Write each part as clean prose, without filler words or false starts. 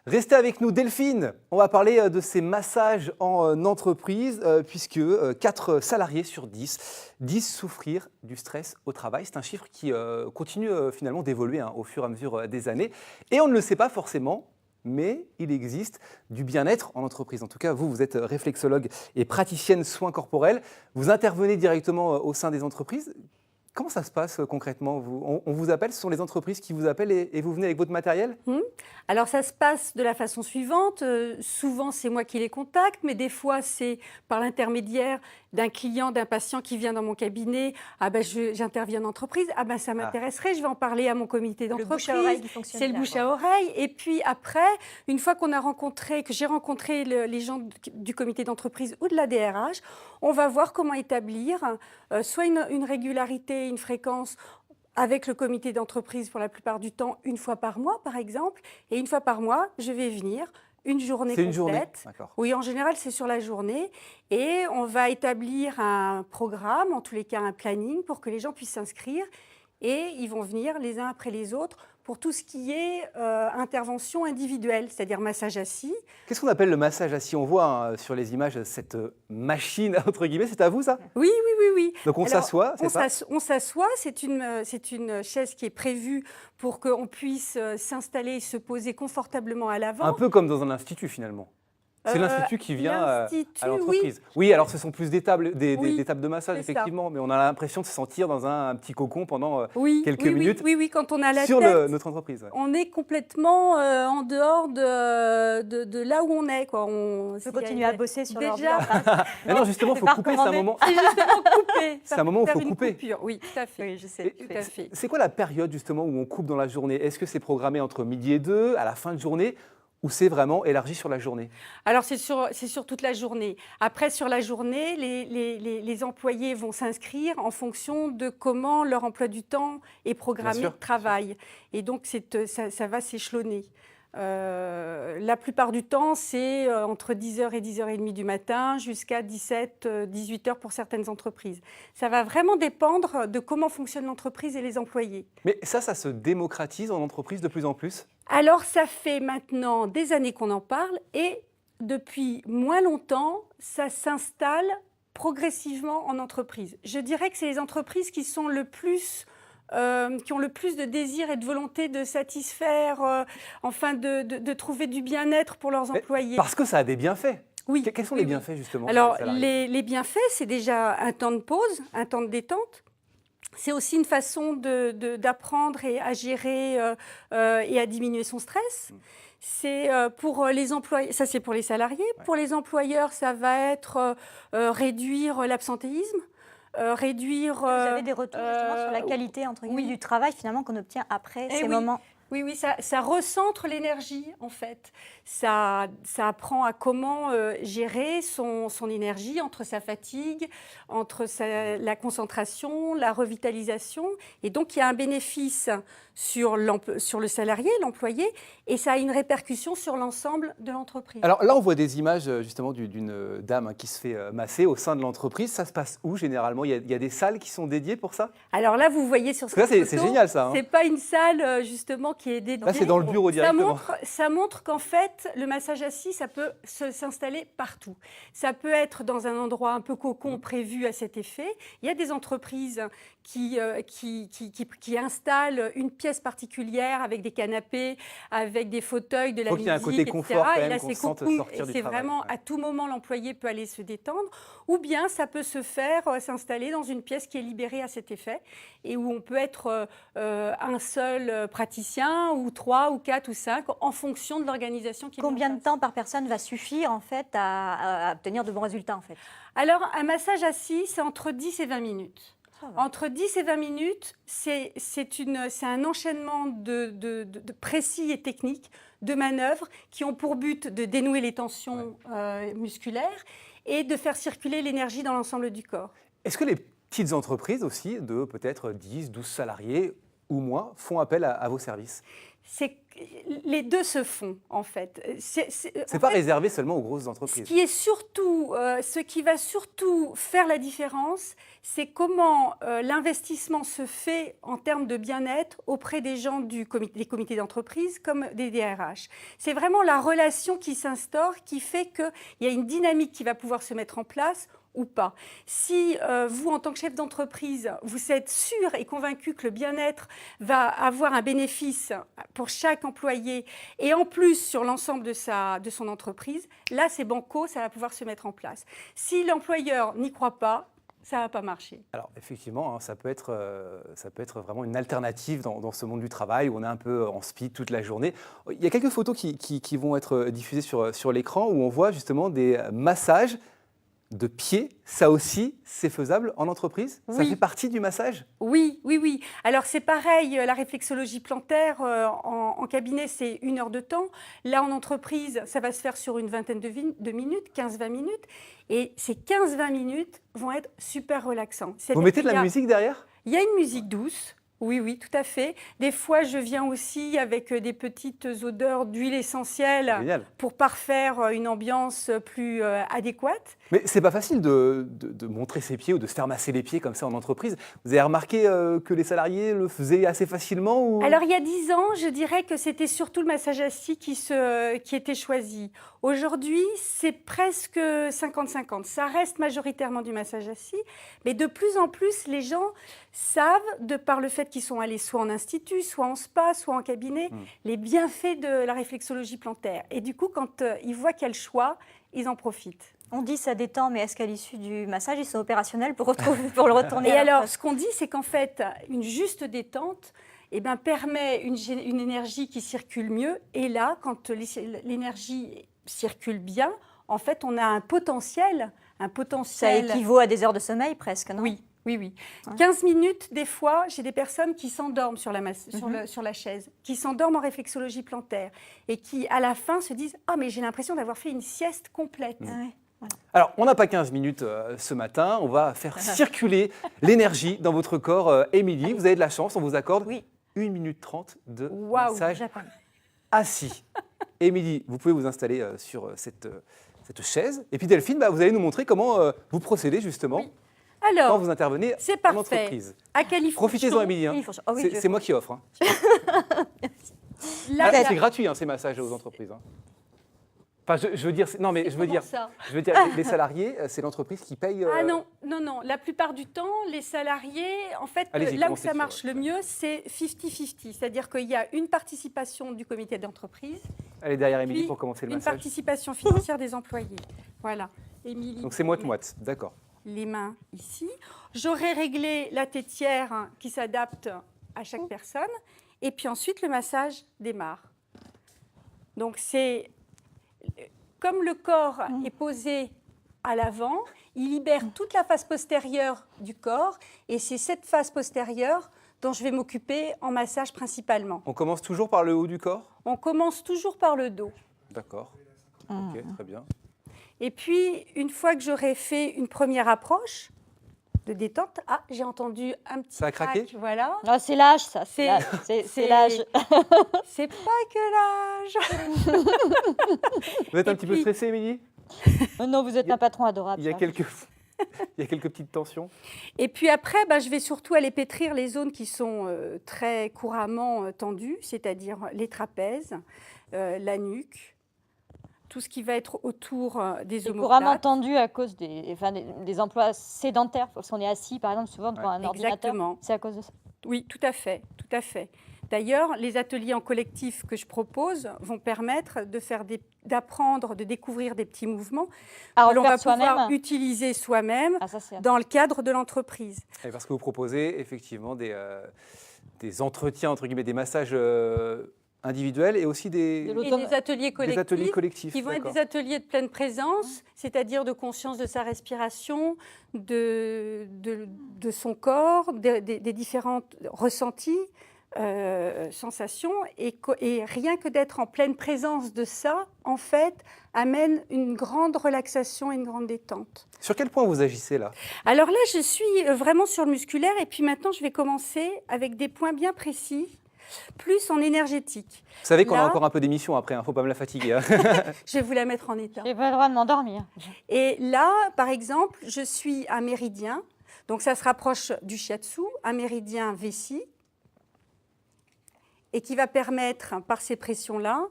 Restez avec nous, Delphine. On va parler de ces massages en entreprise, puisque 4 salariés sur 10 disent souffrir du stress au travail. C'est un chiffre qui continue finalement d'évoluer au fur et à mesure des années. Et on ne le sait pas forcément, mais il existe du bien-être en entreprise. En tout cas, vous êtes réflexologue et praticienne soins corporels. Vous intervenez directement au sein des entreprises. Comment ça se passe concrètement on vous appelle, ce sont les entreprises qui vous appellent et vous venez avec votre matériel? Alors ça se passe de la façon suivante. Souvent c'est moi qui les contacte, mais des fois c'est par l'intermédiaire d'un client, d'un patient qui vient dans mon cabinet. Ah ben j'interviens en entreprise. Ah ben ça m'intéresserait, je vais en parler à mon comité d'entreprise. Le bouche à oreille qui fonctionne. C'est le bouche à oreille. Et puis après, une fois que j'ai rencontré les gens du comité d'entreprise ou de la DRH, on va voir comment établir soit une régularité, une fréquence avec le comité d'entreprise pour la plupart du temps, une fois par mois par exemple. Et une fois par mois, je vais venir une journée complète. C'est une journée, d'accord. Oui, en général, c'est sur la journée. Et on va établir un programme, en tous les cas un planning, pour que les gens puissent s'inscrire. Et ils vont venir les uns après les autres pour tout ce qui est intervention individuelle, c'est-à-dire massage assis. Qu'est-ce qu'on appelle le massage assis? On voit sur les images cette machine, entre guillemets, c'est à vous ça? Oui. Donc on s'assoit, c'est ça? On s'assoit, c'est une chaise qui est prévue pour qu'on puisse s'installer et se poser confortablement à l'avant. Un peu comme dans un institut finalement. C'est l'institut qui vient à l'entreprise. Oui, alors ce sont plus des tables de massage, effectivement, mais on a l'impression de se sentir dans un petit cocon pendant quelques minutes. Oui, quand on a la sur tête, notre entreprise. Ouais. On est complètement en dehors de là où on est. Quoi. On peut continuer à bosser sur déjà. Mais non, justement, il faut couper, c'est un moment. C'est justement couper. C'est un moment où il faut couper. Oui, tout à fait. Oui, je sais. Tout à fait. C'est quoi la période justement où on coupe dans la journée? Est-ce que c'est programmé entre midi et 2, à la fin de journée? Ou c'est vraiment élargi sur la journée? Alors, c'est sur toute la journée. Après, sur la journée, les employés vont s'inscrire en fonction de comment leur emploi du temps est programmé de travail. Et donc, ça va s'échelonner. La plupart du temps, c'est entre 10h et 10h30 du matin jusqu'à 17-18h pour certaines entreprises. Ça va vraiment dépendre de comment fonctionne l'entreprise et les employés. Mais ça se démocratise en entreprise de plus en plus? Alors, ça fait maintenant des années qu'on en parle et depuis moins longtemps, ça s'installe progressivement en entreprise. Je dirais que c'est les entreprises qui sont qui ont le plus de désir et de volonté de satisfaire, de trouver du bien-être pour leurs employés. Parce que ça a des bienfaits. Oui. Quels sont les bienfaits justement? Alors, les bienfaits, c'est déjà un temps de pause, un temps de détente. C'est aussi une façon d'apprendre à gérer et à diminuer son stress. C'est pour les employés, ça c'est pour les salariés. Ouais. Pour les employeurs, ça va être réduire l'absentéisme. Vous avez des retours justement sur la qualité entre guillemets, du travail finalement qu'on obtient après ces moments. Oui, ça recentre l'énergie en fait. Ça apprend à comment gérer son énergie entre sa fatigue, entre la concentration, la revitalisation. Et donc, il y a un bénéfice sur le salarié, l'employé, et ça a une répercussion sur l'ensemble de l'entreprise. Alors là, on voit des images justement d'une dame qui se fait masser au sein de l'entreprise. Ça se passe où généralement? Il y a des salles qui sont dédiées pour ça? Alors là, vous voyez sur cette photo, c'est génial ça. C'est pas une salle justement qui est dédiée. Là, c'est dans le bureau directement. Ça montre qu'en fait, le massage assis, ça peut s'installer partout. Ça peut être dans un endroit un peu cocon prévu à cet effet. Il y a des entreprises qui installent une pièce particulière avec des canapés, avec des fauteuils, de la musique, il y a un côté confort quand même, qu'on sente sortir du travail. C'est vraiment à tout moment l'employé peut aller se détendre. Ou bien ça peut se faire s'installer dans une pièce qui est libérée à cet effet et où on peut être un seul praticien ou 3 ou 4 ou 5 en fonction de l'organisation qui est. Combien de temps par personne va suffire en fait à obtenir de bons résultats en fait? Alors un massage assis, c'est entre 10 et 20 minutes. Entre 10 et 20 minutes, c'est un enchaînement de précis et techniques, de manœuvres qui ont pour but de dénouer les tensions musculaires et de faire circuler l'énergie dans l'ensemble du corps. Est-ce que les petites entreprises aussi, de peut-être 10, 12 salariés ou moins, font appel à vos services? les deux se font, en fait. C'est pas réservé seulement aux grosses entreprises. Ce qui va surtout faire la différence, c'est comment l'investissement se fait en termes de bien-être auprès des gens des comités d'entreprise comme des DRH. C'est vraiment la relation qui s'instaure qui fait qu'il y a une dynamique qui va pouvoir se mettre en place ou pas. Si vous, en tant que chef d'entreprise, vous êtes sûr et convaincu que le bien-être va avoir un bénéfice pour chaque employé et en plus sur l'ensemble de son entreprise, là c'est banco, ça va pouvoir se mettre en place. Si l'employeur n'y croit pas, ça ne va pas marcher. Alors effectivement, ça peut être vraiment une alternative dans ce monde du travail où on est un peu en speed toute la journée. Il y a quelques photos qui vont être diffusées sur l'écran où on voit justement des massages de pied. Ça aussi, c'est faisable en entreprise? Oui. Ça fait partie du massage? Oui. Alors c'est pareil, la réflexologie plantaire en cabinet, c'est 1 heure de temps. Là, en entreprise, ça va se faire sur une vingtaine de minutes, 15-20 minutes. Et ces 15-20 minutes vont être super relaxants. Vous mettez de la musique derrière? Il y a une musique douce. Oui, tout à fait. Des fois, je viens aussi avec des petites odeurs d'huile essentielle. Génial. Pour parfaire une ambiance plus adéquate. Mais c'est pas facile de montrer ses pieds ou de se faire masser les pieds comme ça en entreprise. Vous avez remarqué que les salariés le faisaient assez facilement ou... Alors, il y a 10 ans, je dirais que c'était surtout le massage assis qui était choisi. Aujourd'hui, c'est presque 50-50. Ça reste majoritairement du massage assis, mais de plus en plus, les gens savent, de par le fait qu'ils sont allés soit en institut, soit en spa, soit en cabinet, les bienfaits de la réflexologie plantaire. Et du coup, quand ils voient qu'il y a le choix, ils en profitent. On dit ça détend, mais est-ce qu'à l'issue du massage, ils sont opérationnels pour le retourner? Et alors, ce qu'on dit, c'est qu'en fait, une juste détente permet une énergie qui circule mieux. Et là, quand l'énergie circule bien, en fait, on a un potentiel. Ça équivaut à des heures de sommeil presque, non? Oui. Ouais. 15 minutes, des fois, j'ai des personnes qui s'endorment sur la chaise, qui s'endorment en réflexologie plantaire et qui, à la fin, se disent « Ah, mais j'ai l'impression d'avoir fait une sieste complète. Voilà. Alors, on n'a pas 15 minutes ce matin, on va faire circuler l'énergie dans votre corps. Émilie, vous avez de la chance, on vous accorde 1 minute 30 de massage assis. Émilie, vous pouvez vous installer sur cette chaise. Et puis Delphine, vous allez nous montrer comment vous procédez justement. Oui. Alors, quand vous intervenez en entreprise. Profitez-en, Émilie. C'est moi qui offre. C'est gratuit, ces massages aux entreprises. Enfin, je veux dire, les salariés, c'est l'entreprise qui paye. Ah non. La plupart du temps, les salariés, en fait, là où ça marche le mieux, c'est 50-50. C'est-à-dire qu'il y a une participation du comité d'entreprise. Allez derrière Émilie pour commencer le massage. Une participation financière des employés. Voilà. Émilie. Donc c'est moite-moite, d'accord. Les mains ici. J'aurais réglé la tétière qui s'adapte à chaque personne. Et puis ensuite, le massage démarre. Donc c'est... Comme le corps est posé à l'avant, il libère toute la face postérieure du corps. Et c'est cette face postérieure dont je vais m'occuper en massage principalement. On commence toujours par le haut du corps? On commence toujours par le dos. D'accord. Ok, très bien. Et puis, une fois que j'aurai fait une première approche de détente, j'ai entendu un petit... Ça a craqué? Voilà. Non, c'est l'âge, ça. C'est l'âge. C'est pas que l'âge. Vous êtes un petit peu stressée, Émilie? Non, vous êtes un patron adorable. Il y a quelques petites tensions. Et puis après, je vais surtout aller pétrir les zones qui sont très couramment tendues, c'est-à-dire les trapèzes, la nuque, tout ce qui va être autour des omoplates. Couramment tendu à cause des emplois sédentaires, parce qu'on est assis, par exemple, souvent devant un ordinateur. C'est à cause de ça. Oui, tout à fait. D'ailleurs, les ateliers en collectif que je propose vont permettre d'apprendre, de découvrir des petits mouvements que l'on va pouvoir utiliser soi-même dans le cadre de l'entreprise. Et parce que vous proposez effectivement des entretiens, entre guillemets, des massages individuels et aussi des ateliers collectifs. Qui vont être des ateliers de pleine présence, c'est-à-dire de conscience de sa respiration, de son corps, des différents ressentis, sensations. Et rien que d'être en pleine présence de ça, en fait, amène une grande relaxation et une grande détente. Sur quel point vous agissez là? Alors là, je suis vraiment sur le musculaire et puis maintenant, je vais commencer avec des points bien précis plus en énergétique. Vous savez qu'on a encore un peu d'émission après, il ne faut pas me la fatiguer. Hein. Je vais vous la mettre en état. Je n'ai pas le droit de m'endormir. Et là, par exemple, je suis à méridien, donc ça se rapproche du shiatsu, un méridien vessie, et qui va permettre, par ces pressions-là,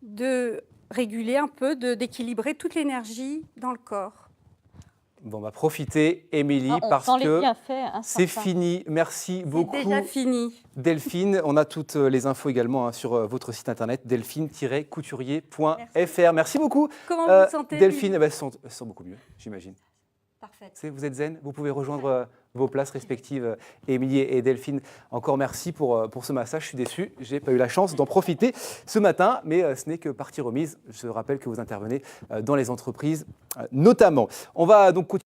de réguler un peu, d'équilibrer toute l'énergie dans le corps. Bon, bah profitez, Émilie, parce que c'est fini. Merci beaucoup. C'est déjà fini. Delphine, on a toutes les infos également sur votre site internet, delphine-couturier.fr. Merci beaucoup. Comment vous vous sentez, Delphine? Elles se sent beaucoup mieux, j'imagine. Parfait. Vous êtes zen, vous pouvez rejoindre vos places respectives, Émilie et Delphine. Encore merci pour ce massage. Je suis déçu, je n'ai pas eu la chance d'en profiter ce matin, mais ce n'est que partie remise. Je rappelle que vous intervenez dans les entreprises notamment. On va donc continuer.